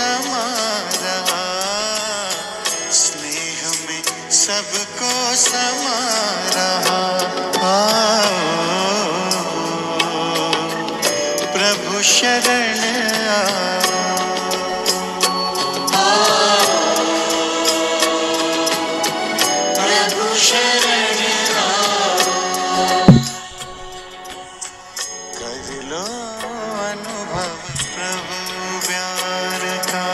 समा रहा, स्नेह में सबको समा रहा। प्रभु शरण प्रभु शरण कर लो अनुभव प्रभु प्यार का।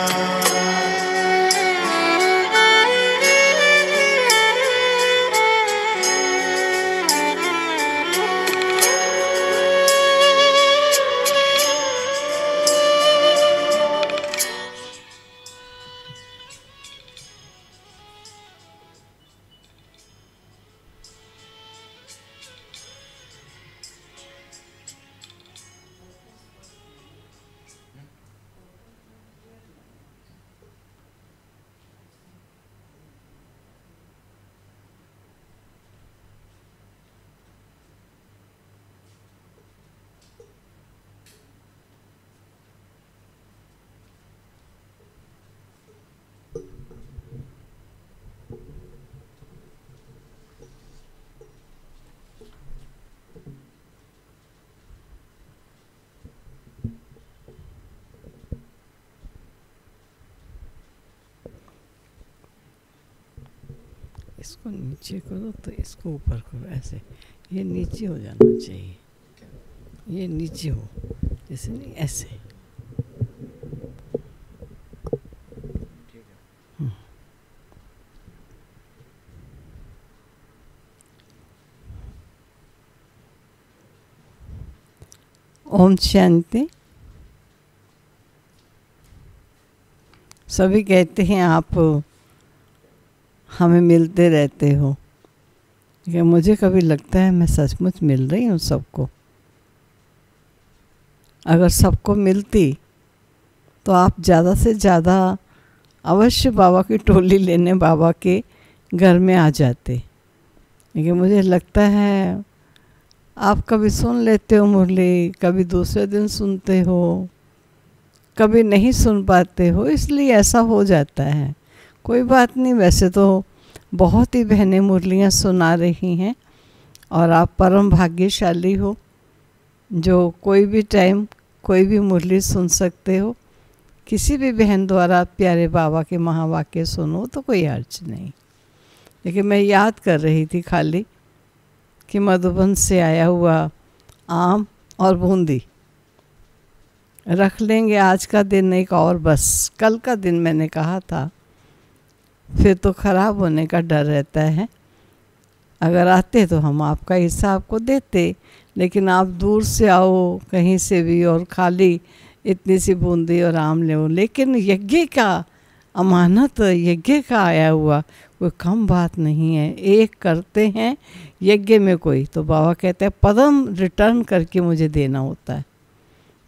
इसको नीचे करो तो इसको ऊपर करो, ऐसे। ये नीचे हो जाना चाहिए, ये नीचे हो, जैसे नहीं, ऐसे। ओम शांति। सभी कहते हैं आप हमें मिलते रहते हो, लेकिन मुझे कभी लगता है मैं सचमुच मिल रही हूँ सबको। अगर सबको मिलती तो आप ज़्यादा से ज़्यादा अवश्य बाबा की टोली लेने बाबा के घर में आ जाते। लेकिन मुझे लगता है आप कभी सुन लेते हो मुरली, कभी दूसरे दिन सुनते हो, कभी नहीं सुन पाते हो, इसलिए ऐसा हो जाता है। कोई बात नहीं, वैसे तो बहुत ही बहनें मुरलियाँ सुना रही हैं और आप परम भाग्यशाली हो जो कोई भी टाइम कोई भी मुरली सुन सकते हो। किसी भी बहन द्वारा प्यारे बाबा के महावाक्य सुनो तो कोई हर्ज नहीं। लेकिन मैं याद कर रही थी खाली कि मधुबन से आया हुआ आम और बूंदी रख लेंगे आज का दिन एक और, बस कल का दिन मैंने कहा था, फिर तो ख़राब होने का डर रहता है। अगर आते तो हम आपका हिस्सा आपको देते, लेकिन आप दूर से आओ कहीं से भी और खाली इतनी सी बूंदी और आम ले। लेकिन यज्ञ का अमानत, यज्ञ का आया हुआ कोई कम बात नहीं है। एक करते हैं यज्ञ में कोई, तो बाबा कहते हैं पद्म रिटर्न करके मुझे देना होता है।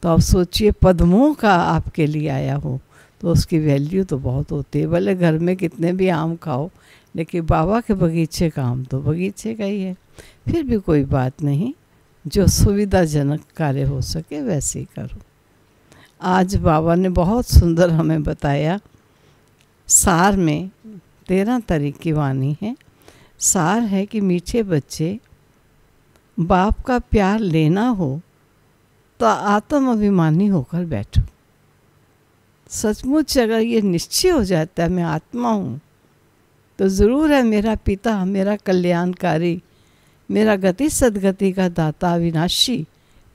तो आप सोचिए पद्मों का आपके लिए आया हो तो उसकी वैल्यू तो बहुत होती है। भले घर में कितने भी आम खाओ, लेकिन बाबा के बगीचे का आम तो बगीचे का ही है। फिर भी कोई बात नहीं, जो सुविधाजनक कार्य हो सके वैसे ही करो। आज बाबा ने बहुत सुंदर हमें बताया। सार में 13 तारीख की वाणी है। सार है कि मीठे बच्चे, बाप का प्यार लेना हो तो आत्म अभिमानी होकर बैठो। सचमुच अगर ये निश्चय हो जाता है मैं आत्मा हूँ, तो ज़रूर है मेरा पिता मेरा कल्याणकारी, मेरा गति सदगति का दाता अविनाशी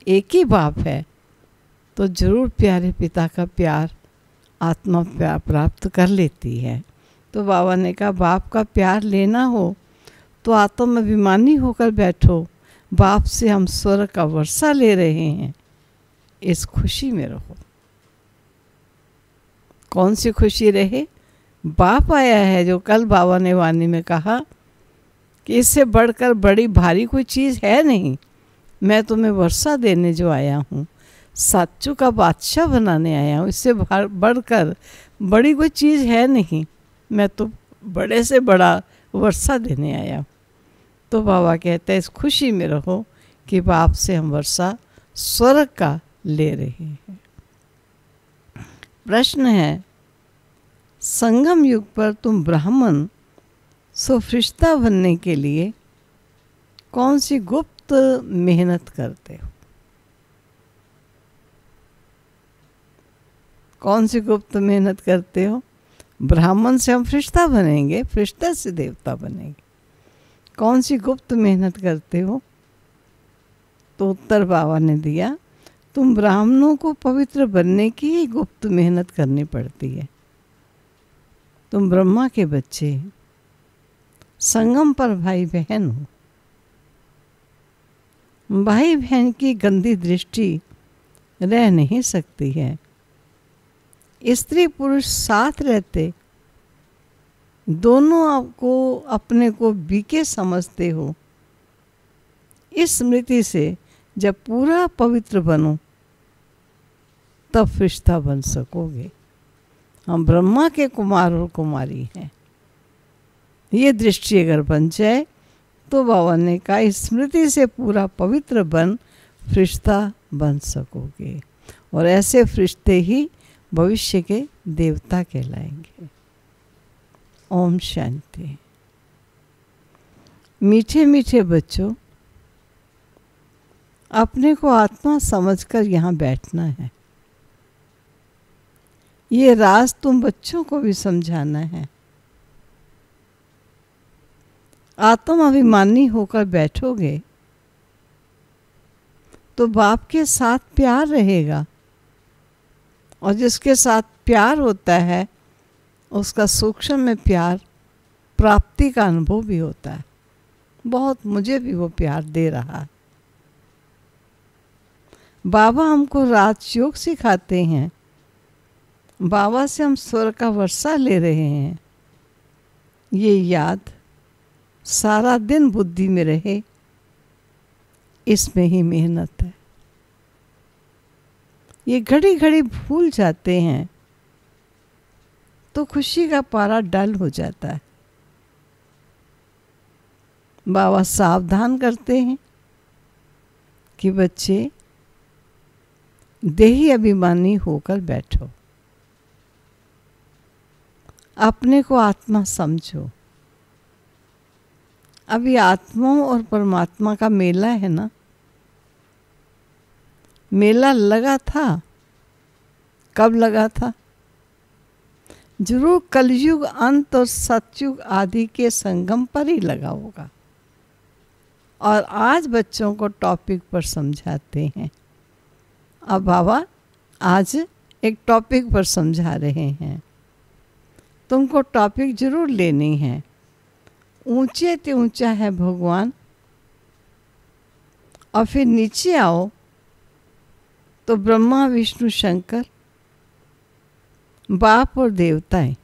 एक ही बाप है, तो ज़रूर प्यारे पिता का प्यार आत्मा प्यार प्राप्त कर लेती है। तो बाबा ने कहा बाप का प्यार लेना हो तो आत्म अभिमानी होकर बैठो। बाप से हम स्वर्ग का वर्षा ले रहे हैं, इस खुशी में रहो। कौन सी खुशी रहे? बाप आया है, जो कल बाबा ने वाणी में कहा कि इससे बढ़कर बड़ी भारी कोई चीज़ है नहीं। मैं तुम्हें वर्षा देने जो आया हूँ, साचू का बादशाह बनाने आया हूँ, इससे बढ़कर बड़ी कोई चीज़ है नहीं। मैं तो बड़े से बड़ा वर्षा देने आया हूँ। तो बाबा कहते हैं इस खुशी में रहो कि बाप से हम वर्षा स्वर्ग का ले रहे हैं। प्रश्न है संगम युग पर तुम ब्राह्मण सो फरिश्ता बनने के लिए कौन सी गुप्त मेहनत करते हो? कौन सी गुप्त मेहनत करते हो? ब्राह्मण से हम फरिश्ता बनेंगे, फरिश्ता से देवता बनेंगे। कौन सी गुप्त मेहनत करते हो? तो उत्तर बाबा ने दिया, तुम ब्राह्मणों को पवित्र बनने की ही गुप्त मेहनत करनी पड़ती है। तुम ब्रह्मा के बच्चे, संगम पर भाई बहन हो। भाई बहन की गंदी दृष्टि रह नहीं सकती है। स्त्री पुरुष साथ रहते दोनों आपको अपने को बीके समझते हो। इस स्मृति से जब पूरा पवित्र बनो तब फरिश्ता बन सकोगे। हम ब्रह्मा के कुमार और कुमारी हैं। ये दृष्टि अगर बन जाए तो बाबा ने कहा स्मृति से पूरा पवित्र बन फरिश्ता बन सकोगे, और ऐसे फरिश्ते ही भविष्य के देवता कहलाएंगे। ओम शांति। मीठे मीठे बच्चों, अपने को आत्मा समझकर यहाँ बैठना है। ये राज तुम बच्चों को भी समझाना है। आत्म अभिमानी होकर बैठोगे तो बाप के साथ प्यार रहेगा, और जिसके साथ प्यार होता है उसका सूक्ष्म में प्यार प्राप्ति का अनुभव भी होता है। बहुत मुझे भी वो प्यार दे रहा है। बाबा हमको राजयोग सिखाते हैं। बाबा से हम स्वर का वर्षा ले रहे हैं। ये याद सारा दिन बुद्धि में रहे, इसमें ही मेहनत है। ये घड़ी घड़ी भूल जाते हैं तो खुशी का पारा डल हो जाता है। बाबा सावधान करते हैं कि बच्चे देही अभिमानी होकर बैठो, अपने को आत्मा समझो। अभी आत्मा और परमात्मा का मेला है ना। मेला लगा था। कब लगा था? जरूर कलयुग अंत और सतयुग आदि के संगम पर ही लगा होगा। और आज बच्चों को टॉपिक पर समझाते हैं। अब बाबा आज एक टॉपिक पर समझा रहे हैं। तुमको टॉपिक जरूर लेनी है। ऊंचे ते ऊंचा है भगवान, और फिर नीचे आओ तो ब्रह्मा विष्णु शंकर बाप और देवताएं।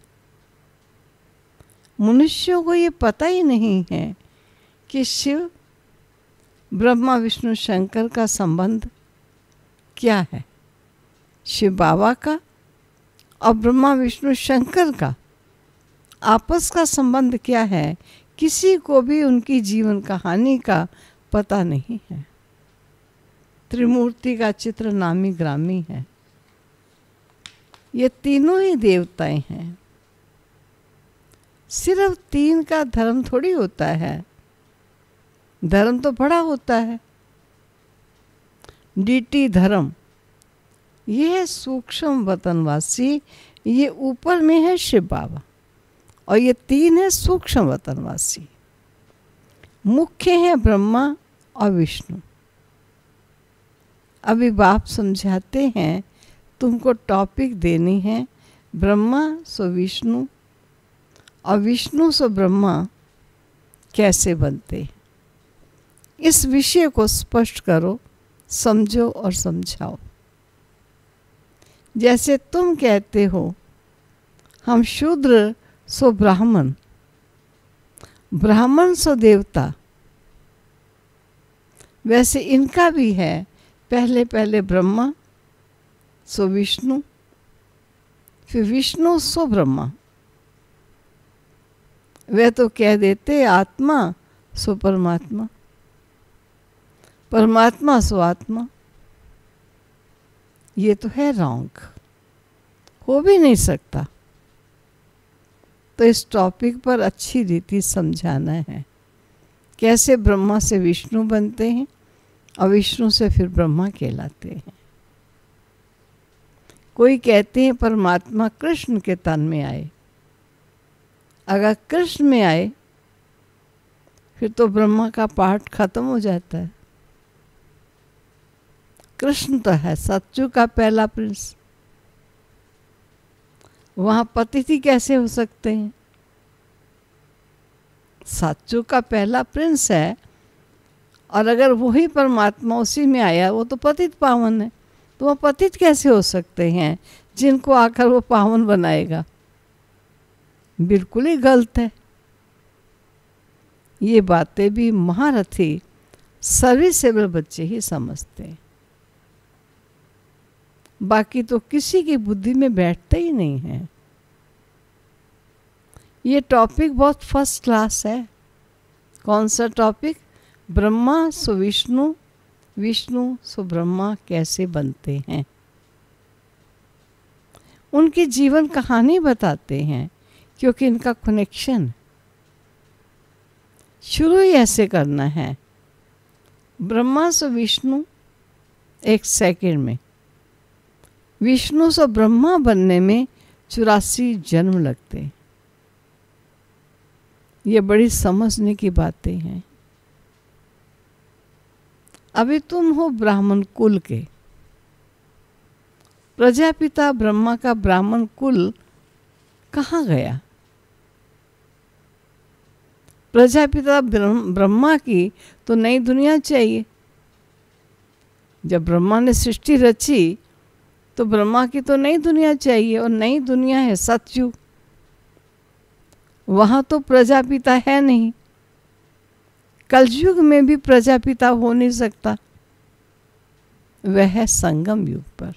मनुष्यों को ये पता ही नहीं है कि शिव ब्रह्मा विष्णु शंकर का संबंध क्या है। शिव बाबा का और ब्रह्मा विष्णु शंकर का आपस का संबंध क्या है, किसी को भी उनकी जीवन कहानी का पता नहीं है। त्रिमूर्ति का चित्र नामी ग्रामी है। ये तीनों ही देवताएं हैं। सिर्फ तीन का धर्म थोड़ी होता है, धर्म तो बड़ा होता है। डीटी धर्म, ये है सूक्ष्म वतनवासी, ये ऊपर में है शिव बाबा, और ये तीन है सूक्ष्म वतनवासी। मुख्य है ब्रह्मा और विष्णु। अभी बाप समझाते हैं, तुमको टॉपिक देनी है ब्रह्मा सो विष्णु और विष्णु सो ब्रह्मा कैसे बनते। इस विषय को स्पष्ट करो, समझो और समझाओ। जैसे तुम कहते हो हम शूद्र सो ब्राह्मण, ब्राह्मण सो देवता, वैसे इनका भी है। पहले पहले ब्रह्मा सो विष्णु, फिर विष्णु सो ब्रह्मा। वे तो कह देते आत्मा सो परमात्मा, परमात्मा सो आत्मा। ये तो है रॉन्ग, हो भी नहीं सकता। तो इस टॉपिक पर अच्छी रीति समझाना है, कैसे ब्रह्मा से विष्णु बनते हैं और विष्णु से फिर ब्रह्मा कहलाते हैं। कोई कहते हैं परमात्मा कृष्ण के तन में आए। अगर कृष्ण में आए फिर तो ब्रह्मा का पार्ट खत्म हो जाता है। कृष्ण तो है सतयुग का पहला प्रिंस, वहां पतिथि कैसे हो सकते हैं? सतयुग का पहला प्रिंस है, और अगर वही परमात्मा उसी में आया, वो तो पतित पावन है, तो वह पतित कैसे हो सकते हैं जिनको आकर वो पावन बनाएगा? बिल्कुल ही गलत है। ये बातें भी महारथी सर्विसेबल बच्चे ही समझते हैं, बाकी तो किसी की बुद्धि में बैठते ही नहीं है। ये टॉपिक बहुत फर्स्ट क्लास है। कौन सा टॉपिक? ब्रह्मा सो विष्णु, विष्णु सो ब्रह्मा कैसे बनते हैं। उनकी जीवन कहानी बताते हैं, क्योंकि इनका कनेक्शन शुरू ही ऐसे करना है। ब्रह्मा सो विष्णु 1 सेकंड में, विष्णु से ब्रह्मा बनने में 84 जन्म लगते। ये बड़ी समझने की बातें हैं। अभी तुम हो ब्राह्मण कुल के, प्रजापिता ब्रह्मा का ब्राह्मण कुल कहाँ गया? प्रजापिता ब्रह्मा की तो नई दुनिया चाहिए। जब ब्रह्मा ने सृष्टि रची तो ब्रह्मा की तो नई दुनिया चाहिए, और नई दुनिया है सतयुग। वहाँ तो प्रजापिता है नहीं, कलयुग में भी प्रजापिता हो नहीं सकता। वह है संगम युग पर।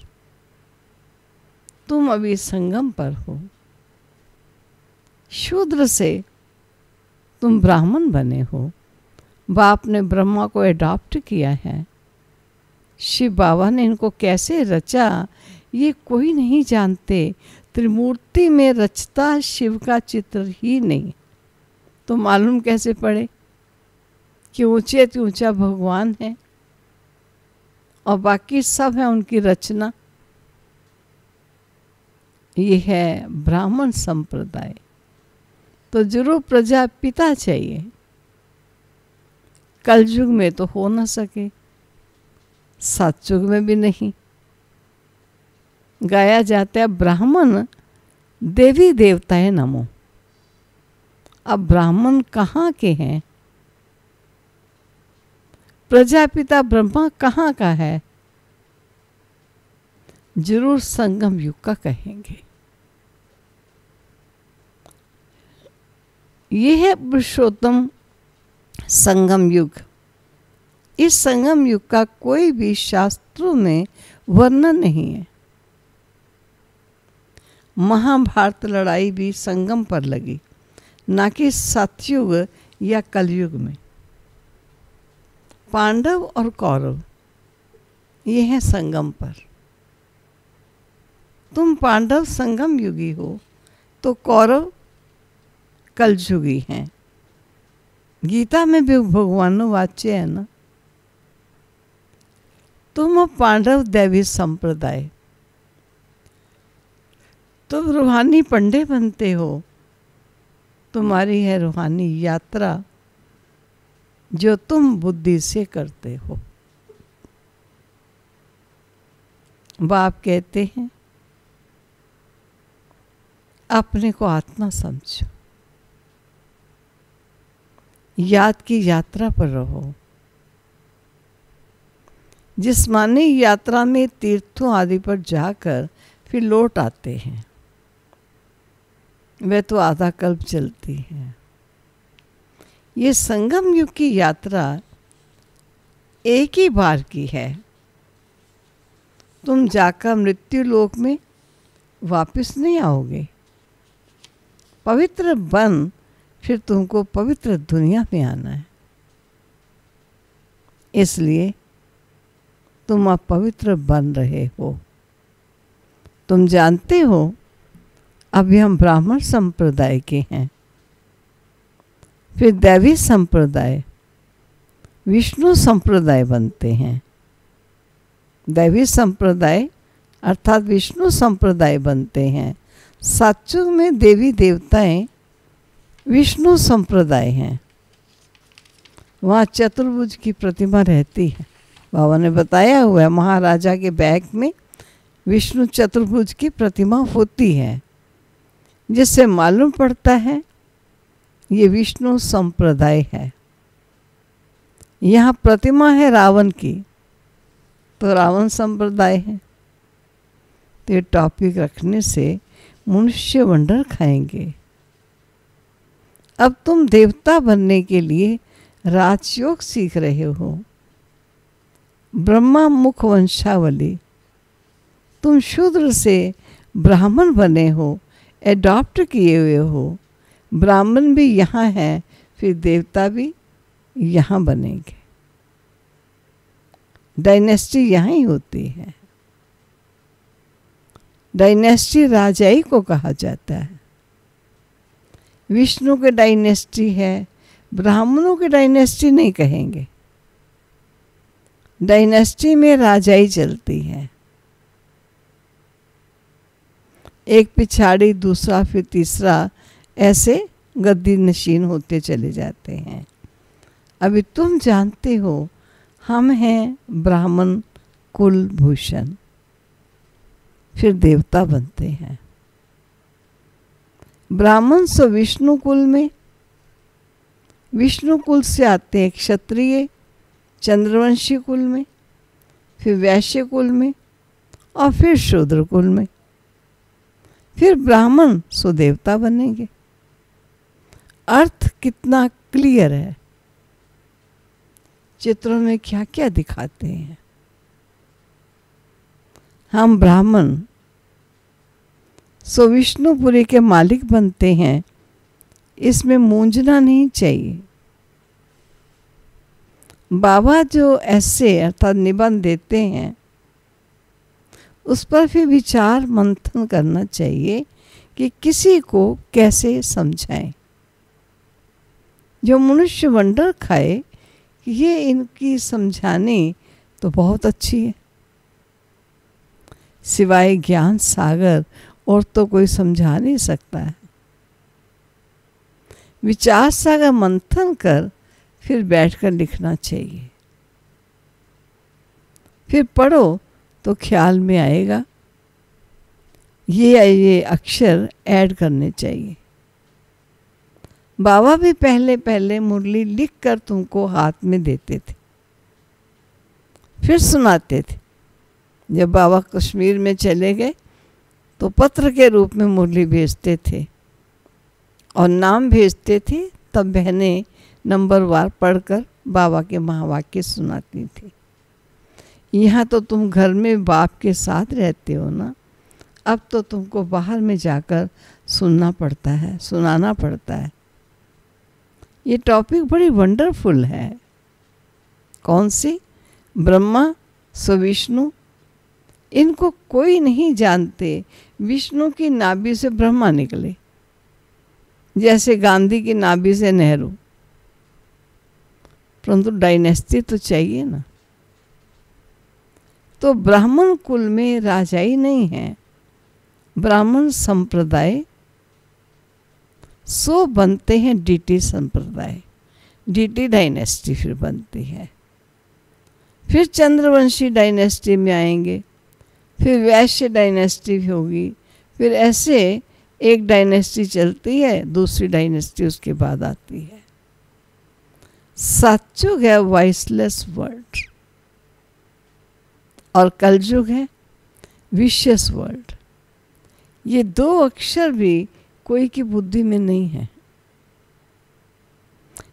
तुम अभी संगम पर हो। शूद्र से तुम ब्राह्मण बने हो। बाप ने ब्रह्मा को अडॉप्ट किया है। शिव बाबा ने इनको कैसे रचा ये कोई नहीं जानते। त्रिमूर्ति में रचता शिव का चित्र ही नहीं, तो मालूम कैसे पड़े कि ऊंचे से ऊंचा भगवान है और बाकी सब है उनकी रचना। ये है ब्राह्मण संप्रदाय। तो जरूर प्रजापिता चाहिए। कलयुग में तो हो न सके, सतयुग में भी नहीं। गाया जाता है ब्राह्मण देवी देवताएं नमो। अब ब्राह्मण कहाँ के हैं? प्रजापिता ब्रह्मा कहाँ का है? जरूर संगम युग का कहेंगे। ये है पुरुषोत्तम संगम युग। इस संगम युग का कोई भी शास्त्रों में वर्णन नहीं है। महाभारत लड़ाई भी संगम पर लगी, ना कि सतयुग या कलयुग में। पांडव और कौरव ये हैं संगम पर। तुम पांडव संगम युगी हो तो कौरव कलयुगी हैं। गीता में भी भगवान वाच्य है ना। तुम पांडव दैवी संप्रदाय, तुम रूहानी पंडे बनते हो। तुम्हारी है रूहानी यात्रा जो तुम बुद्धि से करते हो। बाप कहते हैं अपने को आत्मा समझो, याद की यात्रा पर रहो। जिस्मानी यात्रा में तीर्थों आदि पर जाकर फिर लौट आते हैं, वह तो आधा कल्प चलती है। ये संगम युग की यात्रा एक ही बार की है। तुम जाकर मृत्यु लोक में वापस नहीं आओगे। पवित्र बन फिर तुमको पवित्र दुनिया में आना है। इसलिए तुम अब पवित्र बन रहे हो। तुम जानते हो अभी हम ब्राह्मण संप्रदाय के हैं। फिर दैवी संप्रदाय, विष्णु संप्रदाय बनते हैं। दैवी संप्रदाय अर्थात विष्णु संप्रदाय बनते हैं। सतयुग में देवी देवताएं विष्णु संप्रदाय हैं। वहाँ चतुर्भुज की प्रतिमा रहती है। बाबा ने बताया हुआ है, महाराजा के बैग में विष्णु चतुर्भुज की प्रतिमा होती है, जिससे मालूम पड़ता है ये विष्णु संप्रदाय है। यहाँ प्रतिमा है रावण की, तो रावण संप्रदाय है। तो ये टॉपिक रखने से मनुष्य वंडर खाएंगे। अब तुम देवता बनने के लिए राजयोग सीख रहे हो, ब्रह्मा मुख वंशावली। तुम शूद्र से ब्राह्मण बने हो, एडॉप्ट किए हुए हो। ब्राह्मण भी यहाँ है, फिर देवता भी यहाँ बनेंगे। डायनेस्टी यहाँ ही होती है। डायनेस्टी राजाई को कहा जाता है। विष्णु के डायनेस्टी है, ब्राह्मणों के डायनेस्टी नहीं कहेंगे। डायनेस्टी में राजाई चलती है, एक पिछाड़ी दूसरा फिर तीसरा, ऐसे गद्दी नशीन होते चले जाते हैं। अभी तुम जानते हो हम हैं ब्राह्मण कुल भूषण, फिर देवता बनते हैं। ब्राह्मण सो विष्णु कुल में, विष्णु कुल से आते हैं क्षत्रिय चंद्रवंशी कुल में, फिर वैश्य कुल में और फिर शूद्र कुल में, फिर ब्राह्मण सो देवता बनेंगे। अर्थ कितना क्लियर है, चित्रों में क्या क्या दिखाते हैं। हम ब्राह्मण सो विष्णुपुरी के मालिक बनते हैं, इसमें मूंझना नहीं चाहिए। बाबा जो ऐसे अर्थात निबंध देते हैं, उस पर फिर विचार मंथन करना चाहिए कि किसी को कैसे समझाएं। जो मनुष्य वंडर खाए, ये इनकी समझाने तो बहुत अच्छी है, सिवाय ज्ञान सागर और तो कोई समझा नहीं सकता है। विचार सागर मंथन कर फिर बैठकर लिखना चाहिए। फिर पढ़ो तो ख्याल में आएगा, ये अक्षर ऐड करने चाहिए। बाबा भी पहले पहले मुरली लिखकर तुमको हाथ में देते थे, फिर सुनाते थे। जब बाबा कश्मीर में चले गए तो पत्र के रूप में मुरली भेजते थे और नाम भेजते थे, तब बहनें नंबरवार पढ़कर बाबा के महावाक्य सुनाती थी। यहाँ तो तुम घर में बाप के साथ रहते हो ना, अब तो तुमको बाहर में जाकर सुनना पड़ता है, सुनाना पड़ता है। ये टॉपिक बड़ी वंडरफुल है। कौन सी? ब्रह्मा सो विष्णु, इनको कोई नहीं जानते। विष्णु की नाभि से ब्रह्मा निकले, जैसे गांधी की नाभि से नेहरू, परंतु डायनेस्टी तो चाहिए ना। तो ब्राह्मण कुल में राजाई नहीं है, ब्राह्मण संप्रदाय सो बनते हैं डीटी संप्रदाय, डीटी डायनेस्टी फिर बनती है। फिर चंद्रवंशी डायनेस्टी में आएंगे, फिर वैश्य डायनेस्टी होगी, फिर ऐसे एक डायनेस्टी चलती है, दूसरी डायनेस्टी उसके बाद आती है। सतयुग है वॉइसलेस वर्ल्ड और कलयुग है विशियस वर्ल्ड। ये दो अक्षर भी कोई की बुद्धि में नहीं है,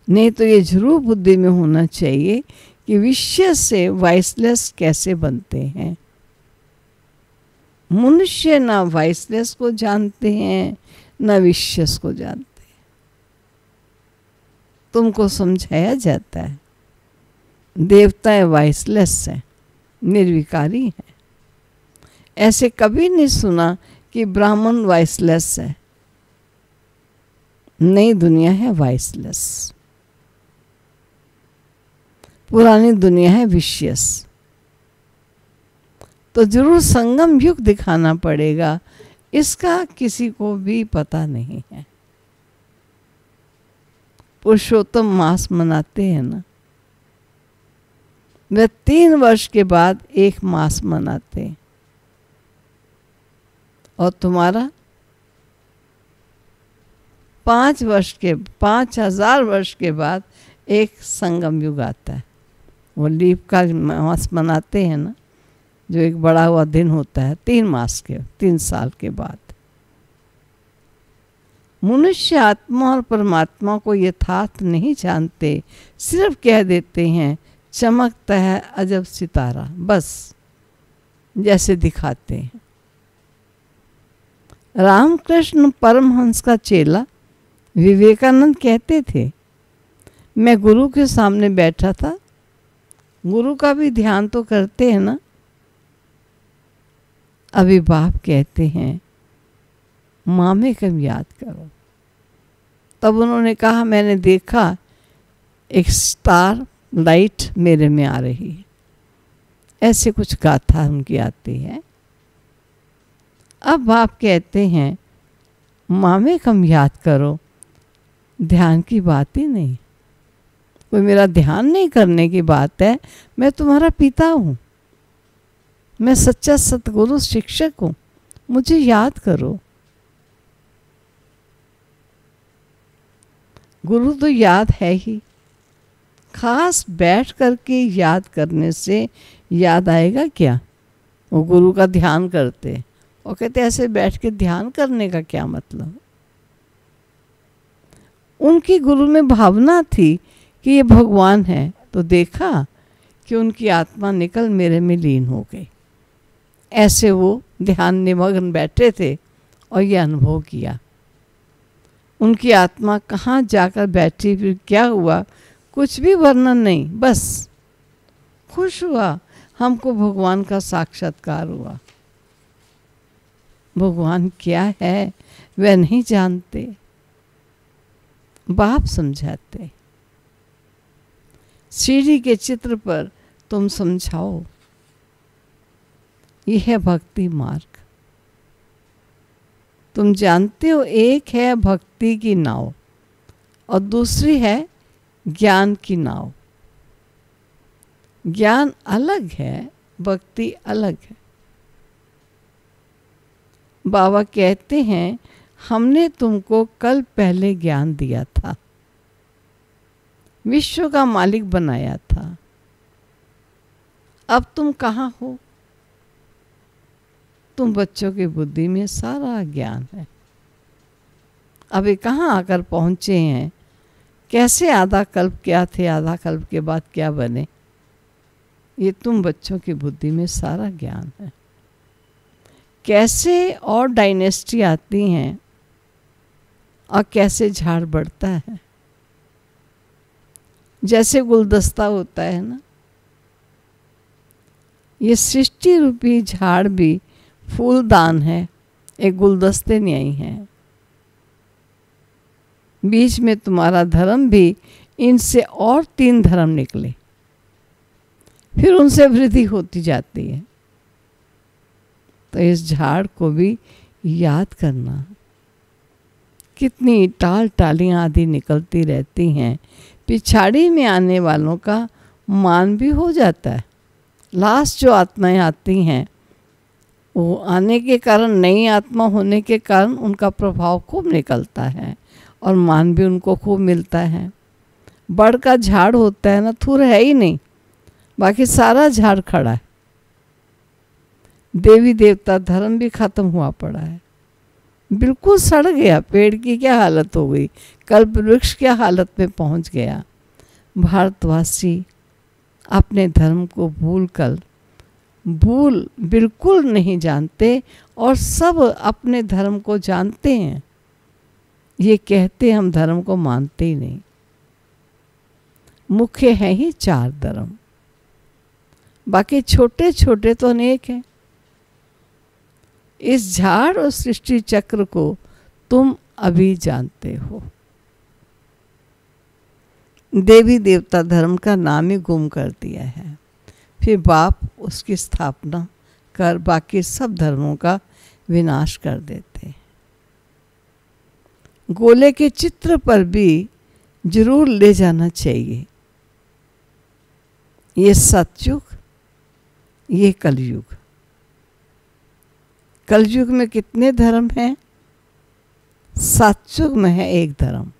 नहीं तो ये जरूर बुद्धि में होना चाहिए कि विशेष से वॉइसलेस कैसे बनते हैं। मनुष्य ना वॉइसलेस को जानते हैं, ना विशेष को जानते हैं। तुमको समझाया जाता है देवताएं वॉइसलेस हैं, निर्विकारी हैं। ऐसे कभी नहीं सुना कि ब्राह्मण वॉइसलेस है। नई दुनिया है वाइसलेस, पुरानी दुनिया है विशियस। तो जरूर संगम युग दिखाना पड़ेगा, इसका किसी को भी पता नहीं है। पुरुषोत्तम मास मनाते हैं ना, वे 3 वर्ष के बाद एक मास मनाते हैं, और तुम्हारा 5,000 वर्ष के बाद एक संगम युग आता है। वो लीप का मास मनाते हैं ना, जो एक बड़ा हुआ दिन होता है 3 साल के बाद। मनुष्य आत्मा और परमात्मा को यथार्थ नहीं जानते, सिर्फ कह देते हैं चमकता है अजब सितारा, बस जैसे दिखाते हैं। रामकृष्ण परमहंस का चेला विवेकानंद कहते थे, मैं गुरु के सामने बैठा था। गुरु का भी ध्यान तो करते हैं ना। अभी बाप कहते हैं माँ में कब याद करो। तब उन्होंने कहा, मैंने देखा एक स्टार लाइट मेरे में आ रही है। ऐसे कुछ गाथा उनकी आती है। अब बाप कहते हैं माँ में कम याद करो, ध्यान की बात ही नहीं, कोई मेरा ध्यान नहीं करने की बात है। मैं तुम्हारा पिता हूँ, मैं सच्चा सतगुरु शिक्षक हूँ, मुझे याद करो। गुरु तो याद है ही, खास बैठ करके याद करने से याद आएगा क्या। वो गुरु का ध्यान करते और कहते ऐसे बैठ के ध्यान करने का क्या मतलब। उनकी गुरु में भावना थी कि ये भगवान है, तो देखा कि उनकी आत्मा निकल मेरे में लीन हो गई। ऐसे वो ध्यान निमग्न बैठे थे और ये अनुभव किया। उनकी आत्मा कहाँ जाकर बैठी, फिर क्या हुआ, कुछ भी वर्णन नहीं, बस खुश हुआ, हमको भगवान का साक्षात्कार हुआ। भगवान क्या है वह नहीं जानते, बाप समझाते। सीढ़ी के चित्र पर तुम समझाओ, यह है भक्ति मार्ग। तुम जानते हो, एक है भक्ति की नाव और दूसरी है ज्ञान की नाव। ज्ञान अलग है, भक्ति अलग है। बाबा कहते हैं हमने तुमको कल पहले ज्ञान दिया था, विश्व का मालिक बनाया था। अब तुम कहाँ हो? तुम बच्चों की बुद्धि में सारा ज्ञान है। अभी कहाँ आकर पहुँचे हैं, कैसे आधा कल्प क्या थे, आधा कल्प के बाद क्या बने, ये तुम बच्चों की बुद्धि में सारा ज्ञान है। कैसे और डायनेस्टी आती हैं और कैसे झाड़ बढ़ता है। जैसे गुलदस्ता होता है ना, ये सृष्टि रूपी झाड़ भी फूलदान है, एक गुलदस्ते नहीं है। बीच में तुम्हारा धर्म भी, इनसे और 3 धर्म निकले, फिर उनसे वृद्धि होती जाती है। तो इस झाड़ को भी याद करना। कितनी टाल टालियाँ आदि निकलती रहती हैं, पिछाड़ी में आने वालों का मान भी हो जाता है। लास्ट जो आत्माएं आती हैं, वो आने के कारण, नई आत्मा होने के कारण उनका प्रभाव खूब निकलता है और मान भी उनको खूब मिलता है। बड़ का झाड़ होता है ना, थूर है ही नहीं, बाकी सारा झाड़ खड़ा है। देवी देवता धर्म भी खत्म हुआ पड़ा है, बिल्कुल सड़ गया। पेड़ की क्या हालत हो गई, कल्प वृक्ष क्या हालत में पहुंच गया। भारतवासी अपने धर्म को भूल बिल्कुल नहीं जानते और सब अपने धर्म को जानते हैं। ये कहते हम धर्म को मानते ही नहीं। मुख्य है ही 4 धर्म, बाकी छोटे छोटे तो अनेक हैं। इस झाड़ और सृष्टि चक्र को तुम अभी जानते हो। देवी देवता धर्म का नाम ही गुम कर दिया है। फिर बाप उसकी स्थापना कर बाकी सब धर्मों का विनाश कर देते। गोले के चित्र पर भी जरूर ले जाना चाहिए। ये सतयुग, ये कलयुग। कलयुग में कितने धर्म हैं? सतयुग में है एक धर्म।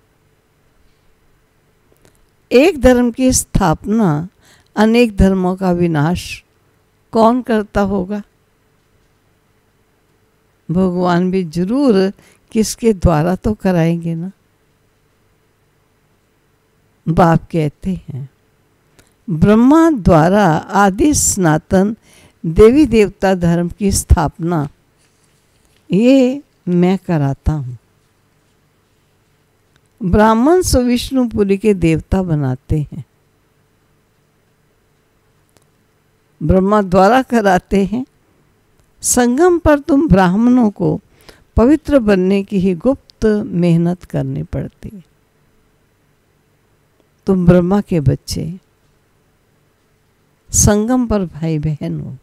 एक धर्म की स्थापना, अनेक धर्मों का विनाश कौन करता होगा? भगवान भी जरूर किसके द्वारा तो कराएंगे ना। बाप कहते हैं ब्रह्मा द्वारा आदि सनातन देवी देवता धर्म की स्थापना ये मैं कराता हूँ। ब्राह्मण विष्णुपुरी के देवता बनाते हैं, ब्रह्मा द्वारा कराते हैं। संगम पर तुम ब्राह्मणों को पवित्र बनने की ही गुप्त मेहनत करनी पड़ती है। तुम ब्रह्मा के बच्चे संगम पर भाई बहन हो।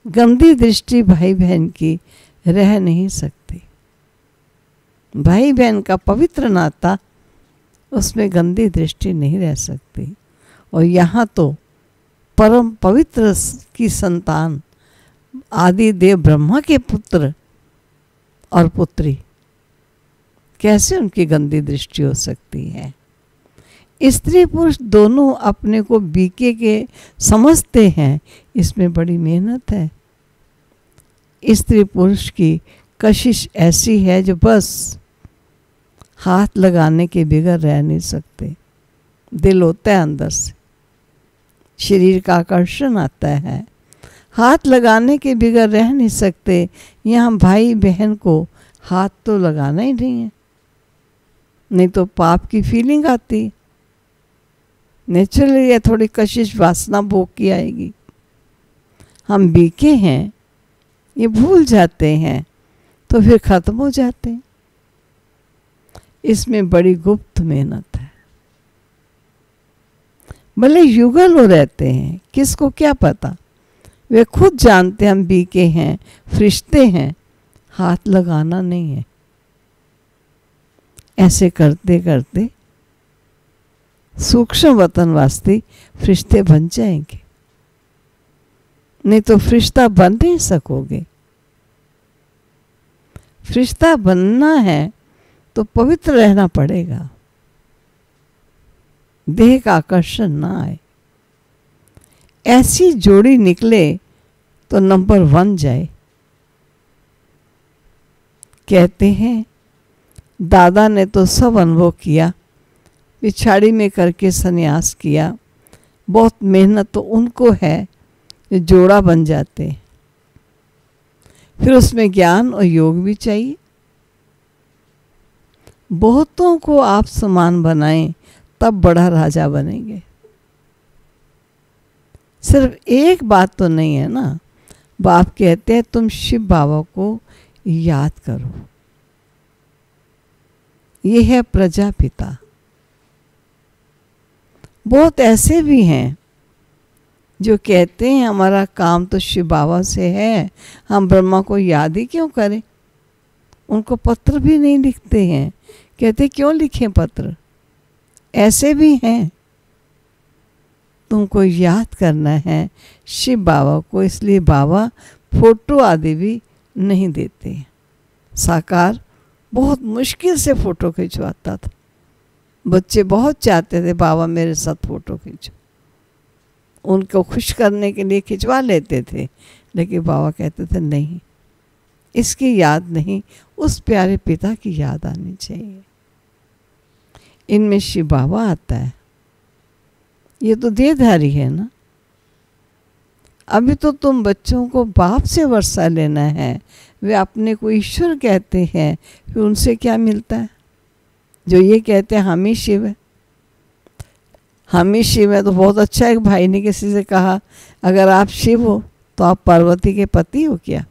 गंदी दृष्टि भाई बहन की रह नहीं सकती। भाई बहन का पवित्र नाता, उसमें गंदी दृष्टि नहीं रह सकती। और यहाँ तो परम पवित्र की संतान आदि देव ब्रह्मा के पुत्र और पुत्री, कैसे उनकी गंदी दृष्टि हो सकती है? स्त्री पुरुष दोनों अपने को बीके के समझते हैं, इसमें बड़ी मेहनत है। स्त्री पुरुष की कशिश ऐसी है जो बस हाथ लगाने के बगैर रह नहीं सकते। दिल होता है अंदर से, शरीर का आकर्षण आता है, हाथ लगाने के बगैर रह नहीं सकते। यहाँ भाई बहन को हाथ तो लगाना ही नहीं है, नहीं तो पाप की फीलिंग आती। नेचुरली थोड़ी कशिश वासना भोग की आएगी। हम बीके हैं, ये भूल जाते हैं तो फिर खत्म हो जाते हैं। इसमें बड़ी गुप्त मेहनत है। भले युगल हो रहते हैं, किसको क्या पता, वे खुद जानते हम बीके हैं, फरिश्ते हैं, हाथ लगाना नहीं है। ऐसे करते करते सूक्ष्म वतनवासी फरिश्ते बन जाएंगे, नहीं तो फरिश्ता बन नहीं सकोगे। फरिश्ता बनना है तो पवित्र रहना पड़ेगा, देह का आकर्षण ना आए। ऐसी जोड़ी निकले तो नंबर 1 जाए। कहते हैं दादा ने तो सब अनुभव किया, पिछाड़ी में करके संन्यास किया। बहुत मेहनत तो उनको है जो जोड़ा बन जाते हैं। फिर उसमें ज्ञान और योग भी चाहिए। बहुतों को आप समान बनाएं तब बड़ा राजा बनेंगे। सिर्फ एक बात तो नहीं है ना। बाप कहते हैं तुम शिव बाबा को याद करो। ये है प्रजापिता। बहुत ऐसे भी हैं जो कहते हैं हमारा काम तो शिव बाबा से है, हम ब्रह्मा को याद ही क्यों करें। उनको पत्र भी नहीं लिखते हैं। कहते क्यों लिखें पत्र। ऐसे भी हैं। तुमको याद करना है शिव बाबा को, इसलिए बाबा फोटो आदि भी नहीं देते। साकार बहुत मुश्किल से फ़ोटो खिंचवाता था। बच्चे बहुत चाहते थे बाबा मेरे साथ फ़ोटो खींचो, उनको खुश करने के लिए खिंचवा लेते थे, लेकिन बाबा कहते थे नहीं, इसकी याद नहीं, उस प्यारे पिता की याद आनी चाहिए। इनमें शिव बाबा आता है। ये तो देहधारी है ना। अभी तो तुम बच्चों को बाप से वर्षा लेना है। वे अपने को ईश्वर कहते हैं, फिर उनसे क्या मिलता है? जो ये कहते हैं हम ही शिव है, हम ही शिव है। तो बहुत अच्छा, एक भाई ने किसी से कहा अगर आप शिव हो तो आप पार्वती के पति हो क्या?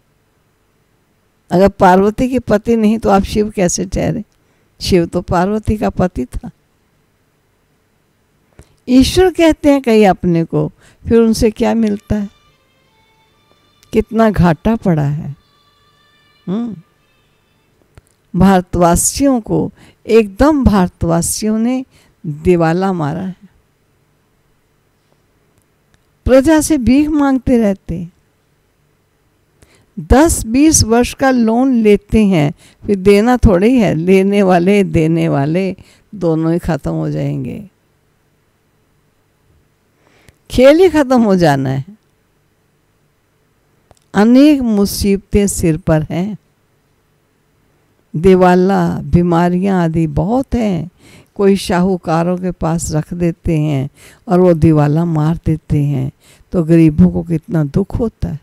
अगर पार्वती के पति नहीं तो आप शिव कैसे ठहरे? शिव तो पार्वती का पति था। ईश्वर कहते हैं कहीं अपने को, फिर उनसे क्या मिलता है? कितना घाटा पड़ा है। भारतवासियों को एकदम भारतवासियों ने दिवाला मारा है। प्रजा से भीख मांगते रहते, 10-20 वर्ष का लोन लेते हैं, फिर देना थोड़ी है, लेने वाले देने वाले दोनों ही खत्म हो जाएंगे, खेल ही खत्म हो जाना है। अनेक मुसीबतें सिर पर हैं, दिवाला, बीमारियां आदि बहुत हैं। कोई शाहूकारों के पास रख देते हैं और वो दिवाला मार देते हैं, तो गरीबों को कितना दुख होता है।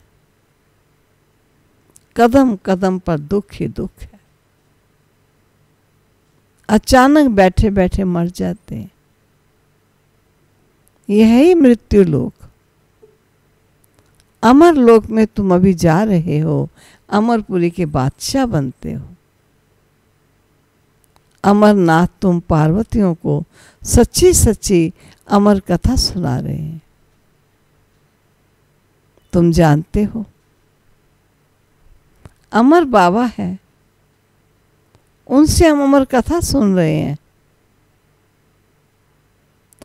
कदम कदम पर दुख ही दुख है। अचानक बैठे बैठे मर जाते हैं। यह ही मृत्यु लोक। अमर लोक में तुम अभी जा रहे हो, अमरपुरी के बादशाह बनते हो। अमरनाथ तुम पार्वतियों को सच्ची सच्ची अमर कथा सुना रहे हैं। तुम जानते हो अमर बाबा है, उनसे हम अमर कथा सुन रहे हैं।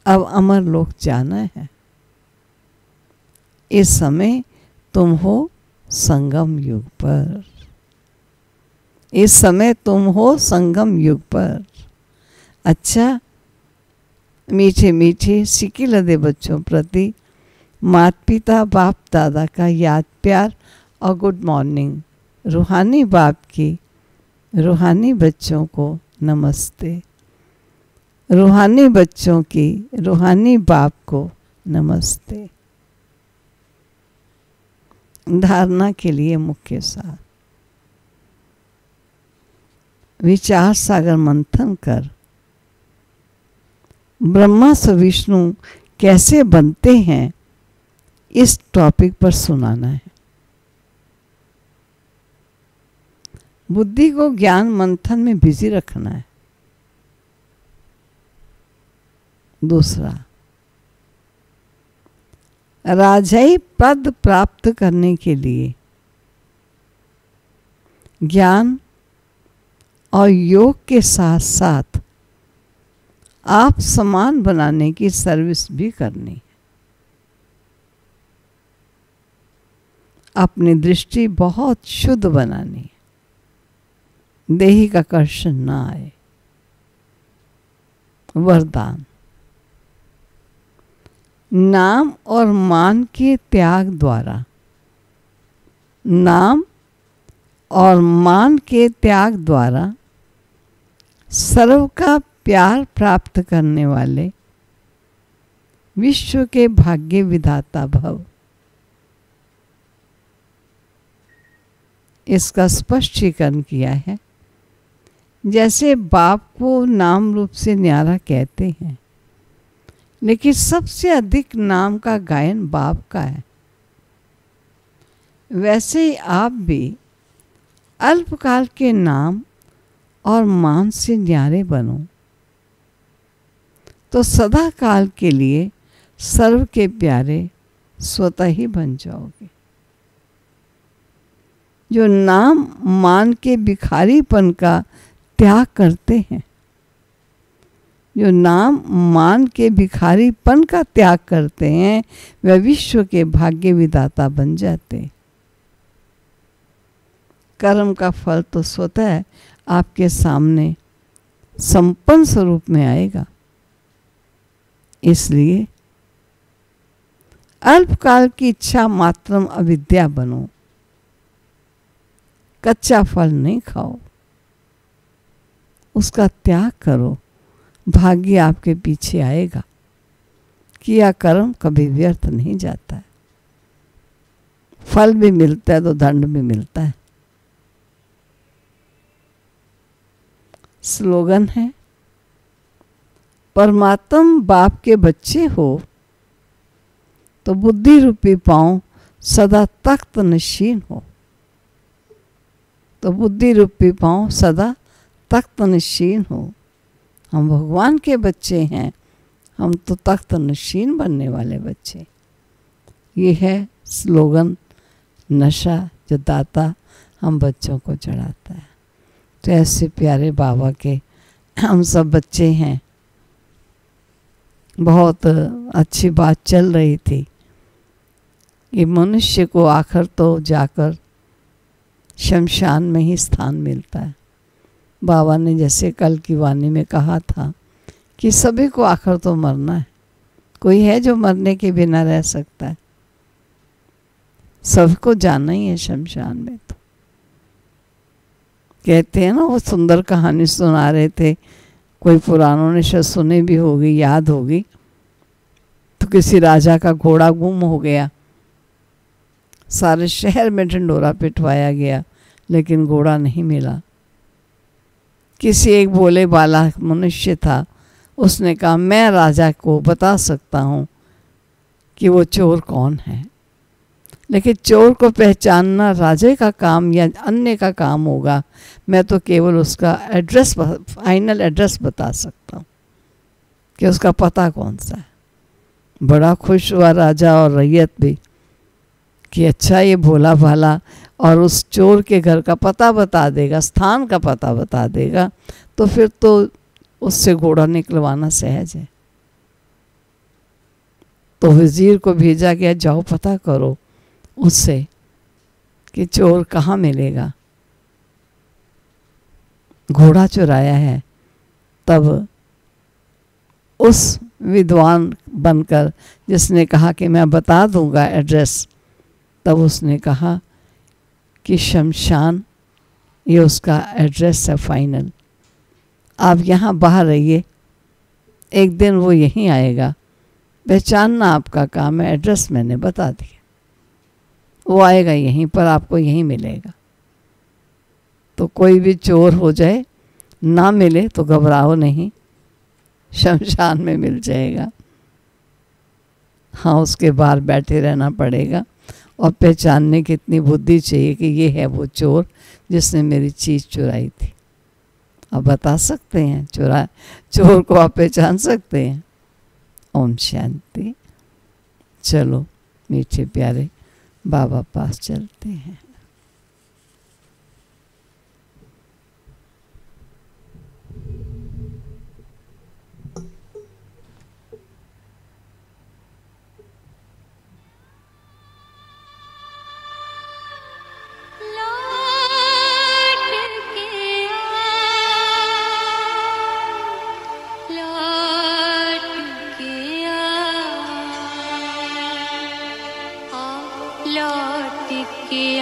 अब अमर लोक जाना है। इस समय तुम हो संगम युग पर। इस समय तुम हो संगम युग पर। अच्छा, मीठे मीठे सिक्के लदे बच्चों प्रति माता पिता बाप दादा का याद प्यार और गुड मॉर्निंग। रूहानी बाप की रूहानी बच्चों को नमस्ते। रूहानी बच्चों की रूहानी बाप को नमस्ते। धारणा के लिए मुख्य सार। विचार सागर मंथन कर ब्रह्मा से विष्णु कैसे बनते हैं, इस टॉपिक पर सुनाना है। बुद्धि को ज्ञान मंथन में बिजी रखना है। दूसरा, राजई पद प्राप्त करने के लिए ज्ञान और योग के साथ साथ आप समान बनाने की सर्विस भी करनी है। अपनी दृष्टि बहुत शुद्ध बनानी है, दैहिक आकर्षण ना आए। वरदान, नाम और मान के त्याग द्वारा, नाम और मान के त्याग द्वारा सर्व का प्यार प्राप्त करने वाले विश्व के भाग्य विधाता भव। इसका स्पष्टीकरण किया है। जैसे बाप को नाम रूप से न्यारा कहते हैं, लेकिन सबसे अधिक नाम का गायन बाप का है, वैसे ही आप भी अल्पकाल के नाम और मान से न्यारे बनो, तो सदा काल के लिए सर्व के प्यारे स्वतः ही बन जाओगे। जो नाम मान के भिखारीपन का त्याग करते हैं, जो नाम मान के भिखारीपन का त्याग करते हैं, वह विश्व के भाग्य विधाता बन जाते हैं। कर्म का फल तो स्वतः आपके सामने संपन्न स्वरूप में आएगा। इसलिए अल्पकाल की इच्छा मात्रम अविद्या बनो, कच्चा फल नहीं खाओ, उसका त्याग करो, भाग्य आपके पीछे आएगा। किया कर्म कभी व्यर्थ नहीं जाता है, फल भी मिलता है तो दंड भी मिलता है। स्लोगन है, परमात्म बाप के बच्चे हो तो बुद्धि रूपी पांव सदा तख्त नशीन हो। तो बुद्धि रूपी पांव सदा तख्त नशीन हो। हम भगवान के बच्चे हैं, हम तो तख्त नशीन बनने वाले बच्चे। ये है स्लोगन नशा जो दाता हम बच्चों को चढ़ाता है। तो ऐसे प्यारे बाबा के हम सब बच्चे हैं। बहुत अच्छी बात चल रही थी कि मनुष्य को आखिर तो जाकर शमशान में ही स्थान मिलता है। बाबा ने जैसे कल की वाणी में कहा था कि सभी को आखिर तो मरना है। कोई है जो मरने के बिना रह सकता है? सबको जाना ही है शमशान में। तो कहते हैं ना, वो सुंदर कहानी सुना रहे थे, कोई पुरानों ने शायद सुनी भी होगी, याद होगी। तो किसी राजा का घोड़ा गुम हो गया, सारे शहर में ढिंढोरा पिटवाया गया, लेकिन घोड़ा नहीं मिला। किसी एक भोले बाला मनुष्य था, उसने कहा मैं राजा को बता सकता हूँ कि वो चोर कौन है। लेकिन चोर को पहचानना राजा का काम या अन्य का काम होगा, मैं तो केवल उसका एड्रेस, फाइनल एड्रेस बता सकता हूँ कि उसका पता कौन सा है। बड़ा खुश हुआ राजा और रैयत भी कि अच्छा ये भोला भाला और उस चोर के घर का पता बता देगा, स्थान का पता बता देगा, तो फिर तो उससे घोड़ा निकलवाना सहज है। तो वजीर को भेजा गया, जाओ पता करो उससे कि चोर कहाँ मिलेगा, घोड़ा चुराया है। तब उस विद्वान बनकर जिसने कहा कि मैं बता दूंगा एड्रेस, तब उसने कहा कि शमशान ये उसका एड्रेस है फाइनल, आप यहाँ बाहर रहिए, एक दिन वो यहीं आएगा, पहचानना आपका काम है, एड्रेस मैंने बता दिया, वो आएगा यहीं पर, आपको यहीं मिलेगा। तो कोई भी चोर हो जाए, ना मिले तो घबराओ नहीं, शमशान में मिल जाएगा। हाँ, उसके बाहर बैठे रहना पड़ेगा और पहचानने की इतनी बुद्धि चाहिए कि ये है वो चोर जिसने मेरी चीज़ चुराई थी। आप बता सकते हैं, चोर को आप पहचान सकते हैं। ओम शांति। चलो मीठे प्यारे बाबा पास चलते हैं।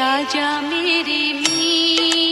आजा मेरे मीत,